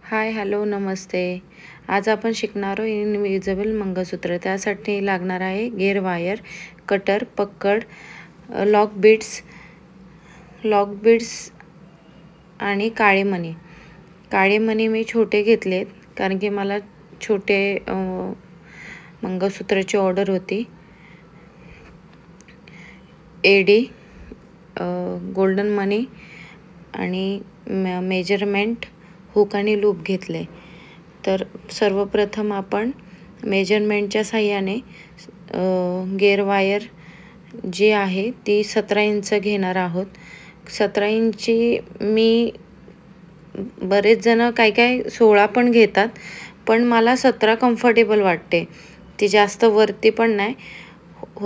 Hi hello नमस्ते. आज आपण शिकणार आहोत इनविजिबल मंगळसूत्र. त्यासाठी लागणार आहे गेअर वायर, कटर, पक्कड, लॉक बीड्स आणि काळे मणी. काळे मणी मी छोटे घेतलेत कारण की मला छोटे मंगळसूत्राची ऑर्डर होती. एडी, गोल्डन मनी आणि मेजरमेंट हुक आणि लूप घेतले. तर सर्वप्रथम आपण मेजरमेंटच्या साहाय्याने गेअर वायर जी आहे ती 17 इंच घेणार आहोत. 17 इंची मी बरेच जण काय 16 पण घेतात, पण मला 17 कम्फर्टेबल वाटते. ती जास्त वरती पण नाही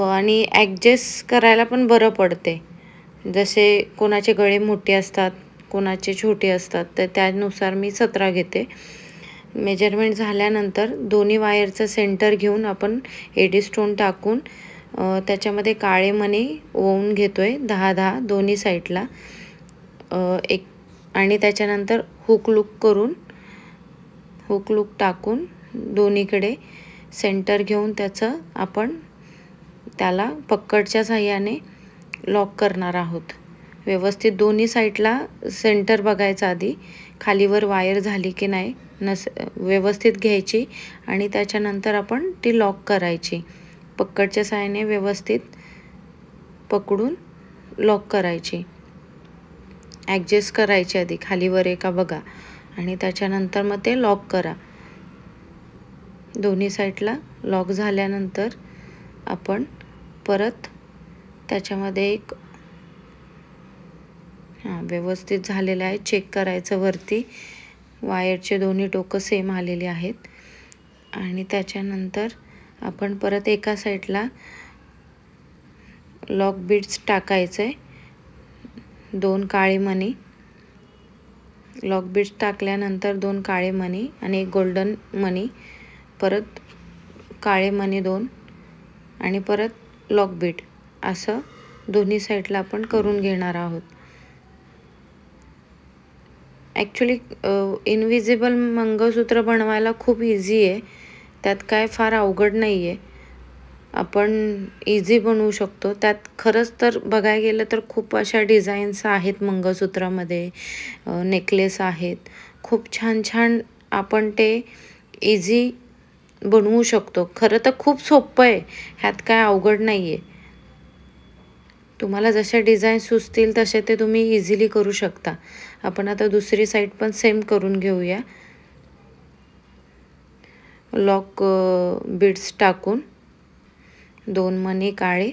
आणि ॲडजस्ट करायला पण बरं पडते. जसे कोणाचे गळे मोठे असतात, कोणाचे छोटे असतात, तर त्यानुसार मी 17 घेते. मेजरमेंट झाल्यानंतर दोन्ही वायरचं सेंटर घेऊन आपण एडी स्टोन टाकून त्याच्यामध्ये काळे मणी ओवून घेतोय 10-10 दोन्ही साईडला. एक आणि त्याच्यानंतर हुक लूक टाकून दोन्हीकडे सेंटर घेऊन आपण त्याला पक्कडच्या साहाय्याने लॉक करणार आहोत. व्यवस्थित दोन्ही साईडला सेंटर बघायचं आधी, खालीवर वायर झाली की नाही व्यवस्थित घ्यायची आणि त्याच्यानंतर आपण ती लॉक करायची. पक्कडच्या साहाय्याने व्यवस्थित पकडून लॉक करायची. ॲडजस्ट करायची आधी खालीवर आहे का बघा आणि त्याच्यानंतर मग ते लॉक करा. दोन्ही साईडला लॉक झाल्यानंतर आपण परत त्याच्यामध्ये व्यवस्थित झालेलं आहे चेक करायचं. वरती वायरचे दोन्ही टोकं सेम आलेले आहेत आणि त्याच्यानंतर आपण परत एका साईडला लॉक बीड्स टाकायचे. 2 काळे मणी लॉक बीड्स टाकल्यानंतर 2 काळे मणी आणि 1 गोल्डन मणी, परत काळे मणी 2 आणि परत लॉक बीड, असं दोन्ही साईडला आपण करून घेणार आहोत. ॲक्च्युली इनविजिबल मंगळसूत्र बनवायला खूप इझी आहे. त्यात काय फार अवघड नाही आहे. आपण इझी बनवू शकतो. त्यात खरंच तर बघायला गेलं तर खूप अशा डिझाईन्स आहेत मंगळसूत्रामध्ये, नेकलेस आहेत. खूप छान छान आपण ते इझी बनवू शकतो. खरं तर खूप सोपं आहे. ह्यात काय अवघड नाही आहे. तुम्हाला जशा डिझाईन सुचतील तसे ते तुम्ही इझिली करू शकता. आपण आता दुसरी साईड पण सेम करून घेऊया. लॉक बीड्स टाकून 2 मणी काळे,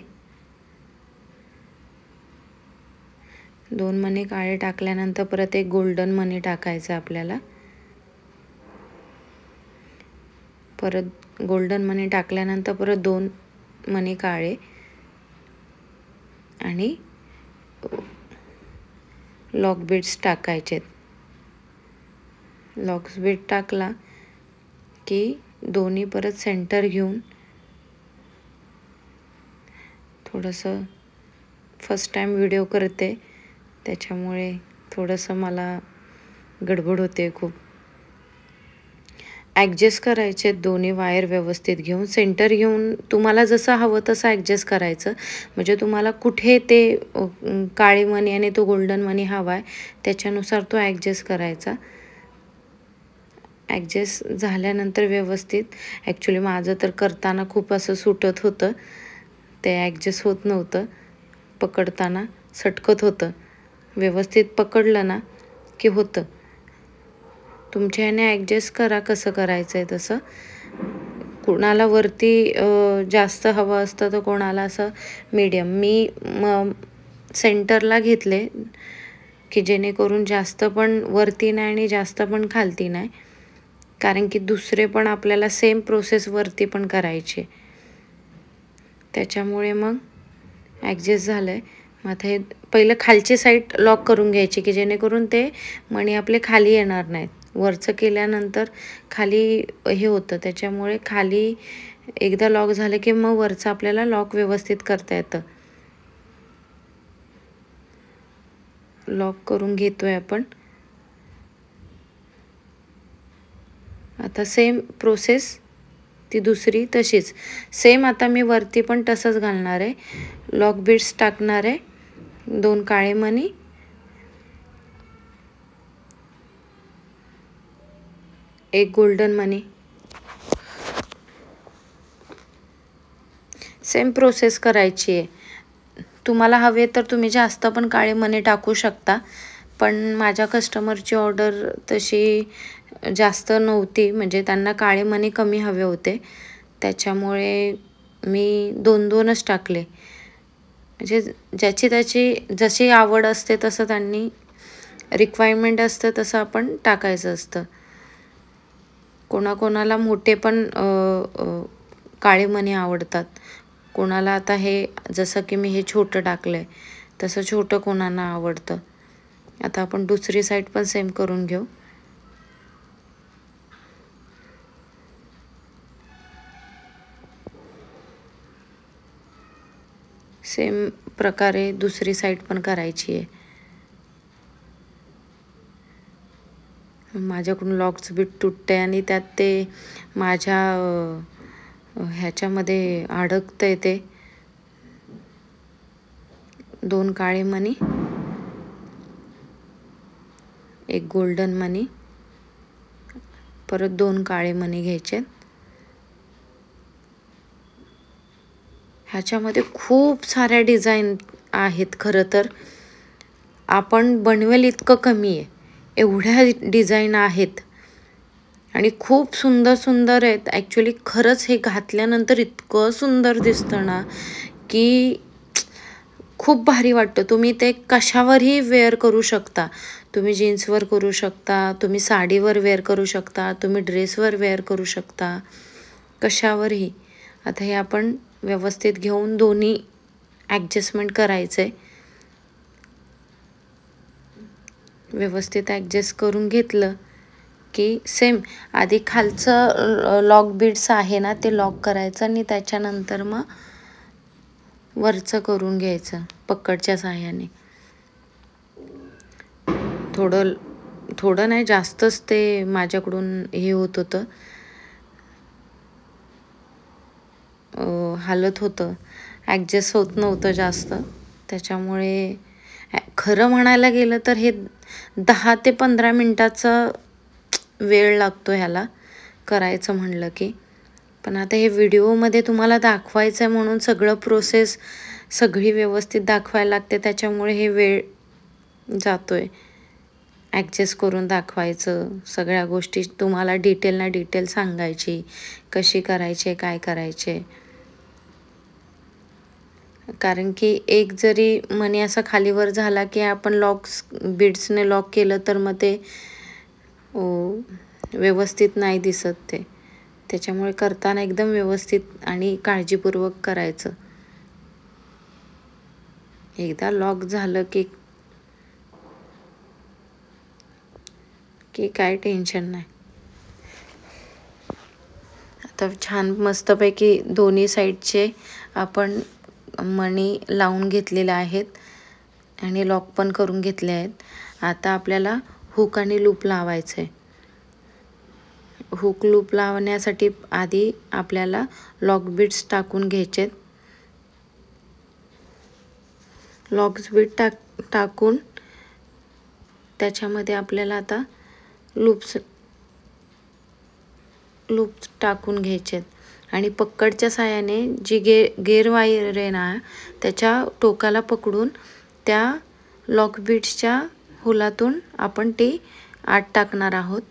2 मणी काळे टाकल्यानंतर परत 1 गोल्डन मणी टाकायचं आपल्याला. परत गोल्डन मणी टाकल्यानंतर परत 2 मणी काळे आणि लॉक बीड्स टाकायचे. लॉक बीड टाकला की दोन्ही परत सेंटर घेऊन, थोडंसं फर्स्ट टाइम व्हिडिओ करते त्याच्यामुळे थोडंसं मला गडबड होते खूप. ॲडजस्ट करायचे दोन्ही वायर व्यवस्थित घेऊन, सेंटर घेऊन तुम्हाला जसं हवं तसं ॲडजस्ट करायचं. म्हणजे तुम्हाला कुठे ते काळे मणी आणि तो गोल्डन मणी हवा आहे त्याच्यानुसार तो ॲडजस्ट करायचा. ॲडजस्ट झाल्यानंतर व्यवस्थित, ॲक्च्युली माझं तर करताना खूप असं सुटत होतं, ते ॲडजस्ट होत नव्हतं. पकडताना सटकत होतं. व्यवस्थित पकडलं ना की होतं. तुमच्या ह्याने ॲडजस्ट करा कसं करायचं आहे तसं. कोणाला वरती जास्त हवं असतं तर कोणाला असं मीडियम. मी सेंटरला घेतले की जेणेकरून जास्त पण वरती नाही आणि जास्त पण खालती नाही, कारण की दुसरे पण आपल्याला सेम प्रोसेस वरती पण करायचे. त्याच्यामुळे मग ॲडजस्ट झालं आहे. मग आता हे पहिलं खालची साईड लॉक करून घ्यायची की जेणेकरून ते मणी आपले खाली येणार नाहीत. वरचं केल्यानंतर खाली हे होतं, त्याच्यामुळे खाली एकदा लॉक झालं की मग वरचं आपल्याला लॉक व्यवस्थित करता येतं. लॉक करून घेतोय आपण. आता सेम प्रोसेस ती दुसरी तशीच सेम. आता मी वरती पण तसंच घालणार आहे. लॉक बीड्स टाकणार आहे, 2 काळे मणी, एक गोल्डन मनी. सेम प्रोसेस करायची आहे. तुम्हाला हवे तर तुम्ही जास्त पण काळे मणी टाकू शकता, पण माझ्या कस्टमरची ऑर्डर तशी जास्त नव्हती, म्हणजे त्यांना काळे मणी कमी हवे होते, त्याच्यामुळे मी 2-2च टाकले. म्हणजे ज्याची त्याची जशी आवड असते तसं त्यांनी रिक्वायरमेंट असतं तसं आपण टाकायचं असतं. कोणाकोणाला मोठे पण काळे मणी आवडतात, कोणाला आता हे जसं की मी हे छोटं टाकलं आहे तसं छोटं कोणाला आवडतं. आता आपण दुसरी साईड पण सेम करून घेऊ. सेम प्रकारे दुसरी साईड पण करायची आहे. माझ्याकडून लॉक्स बीट तुटते आणि त्यात ते माझ्या ह्याच्यामध्ये अडकतंय ते. 2 काळे मणी, एक गोल्डन मनी, परत 2 काळे मणी घ्यायचे. ह्याच्यामध्ये खूप साऱ्या डिझाईन आहेत. खरं तर आपण बनवेल इतकं कमी आहे, एवढ्या डिझाईन आहेत आणि खूप सुंदर सुंदर आहेत. ॲक्च्युली खरंच हे घातल्यानंतर इतकं सुंदर दिसतं ना की खूप भारी वाटतं. तुम्ही ते कशावरही वेअर करू शकता. तुम्ही जीन्सवर करू शकता, तुम्ही साडीवर वेअर करू शकता, तुम्ही ड्रेसवर वेअर करू शकता, कशावरही. आता हे आपण व्यवस्थित घेऊन दोन्ही ॲडजस्टमेंट करायचं आहे. व्यवस्थित ॲडजस्ट करून घेतलं की सेम आधी खालचं लॉक बीड्स आहे ना ते लॉक करायचं आणि त्याच्यानंतर मग वरचं करून घ्यायचं पकडच्या साह्याने. थोडं नाही, जास्तच ते माझ्याकडून हे होत होतं, हालत होतं, ॲडजस्ट होत नव्हतं जास्त. त्याच्यामुळे खरं म्हणायला गेलं तर हे 10 ते 15 मिनटाचा वेळ लागतो ह्याला करायचं म्हणलं की. पण आता हे व्हिडिओमध्ये तुम्हाला दाखवायचं आहे म्हणून सगळं प्रोसेस सगळी व्यवस्थित दाखवायला लागते, त्याच्यामुळे हे वेळ जातोय. ॲडजस्ट करून दाखवायचं, सगळ्या गोष्टी तुम्हाला डिटेल ना डिटेल सांगायची, कशी करायची, काय करायचे. कारण की एक जरी मनी असा खालीवर झाला की आपण बीड्सने लॉक केलं तर मग ते व्यवस्थित नाही दिसत ते. त्याच्यामुळे करताना एकदम व्यवस्थित आणि काळजीपूर्वक करायचं. एकदा लॉक झालं की काय टेन्शन नाही. आता छान मस्तपैकी दोन्ही साईडचे आपण मणी लावून घेतलेले आहेत आणि लॉक पण करून घेतले आहेत. आता आपल्याला हुक आणि लूप लावायचं आहे. हुक लूप लावण्यासाठी आधी आपल्याला लॉक बीड्स टाकून घ्यायचे. लॉक्स बीड टाकून त्याच्यामध्ये आपल्याला आता लूप्स टाकून घ्यायचे आणि पकडच्या साहाय्याने जी गेअर वायर आहे ना त्याच्या टोकाला पकडून त्या लॉक बीड्सच्या होलातून आपण ती आत टाकणार आहोत.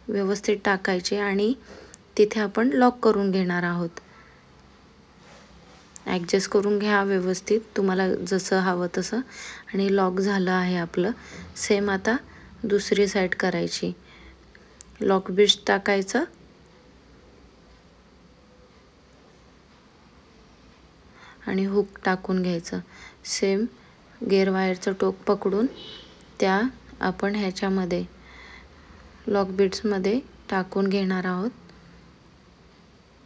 व्यवस्थित टाकायचे आणि तिथे आपण लॉक करून घेणार आहोत. ॲडजस्ट करून घ्या व्यवस्थित तुम्हाला जसं हवं तसं. आणि लॉक झालं आहे आपलं. सेम आता दुसरी साईड करायची. लॉक बीड्स टाकायचं आणि हुक टाकून घ्यायचं. सेम गेअर वायरचं टोक पकडून त्या आपण ह्याच्यामध्ये लॉक बीड्समध्ये टाकून घेणार आहोत.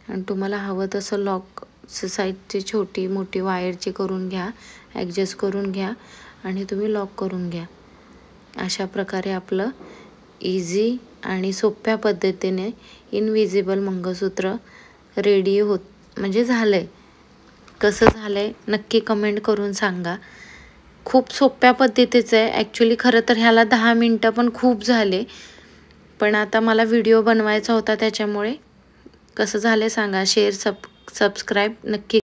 आणि तुम्हाला हवं तसं लॉक साईडची छोटी मोठी वायरची करून घ्या, ॲडजस्ट करून घ्या आणि तुम्ही लॉक करून घ्या. अशा प्रकारे आपलं इझी आणि सोप्या पद्धतीने इनविजिबल मंगळसूत्र रेडी म्हणजे झालं आहे. कसं झालं आहे नक्की कमेंट करून सांगा. खूप सोप्या पद्धतीचं आहे. ॲक्च्युली खरं तर ह्याला 10 मिनटं पण खूप झाले, पण आता मला व्हिडिओ बनवायचा होता त्याच्यामुळे. कसं झालं सांगा. सबस्क्राईब नक्की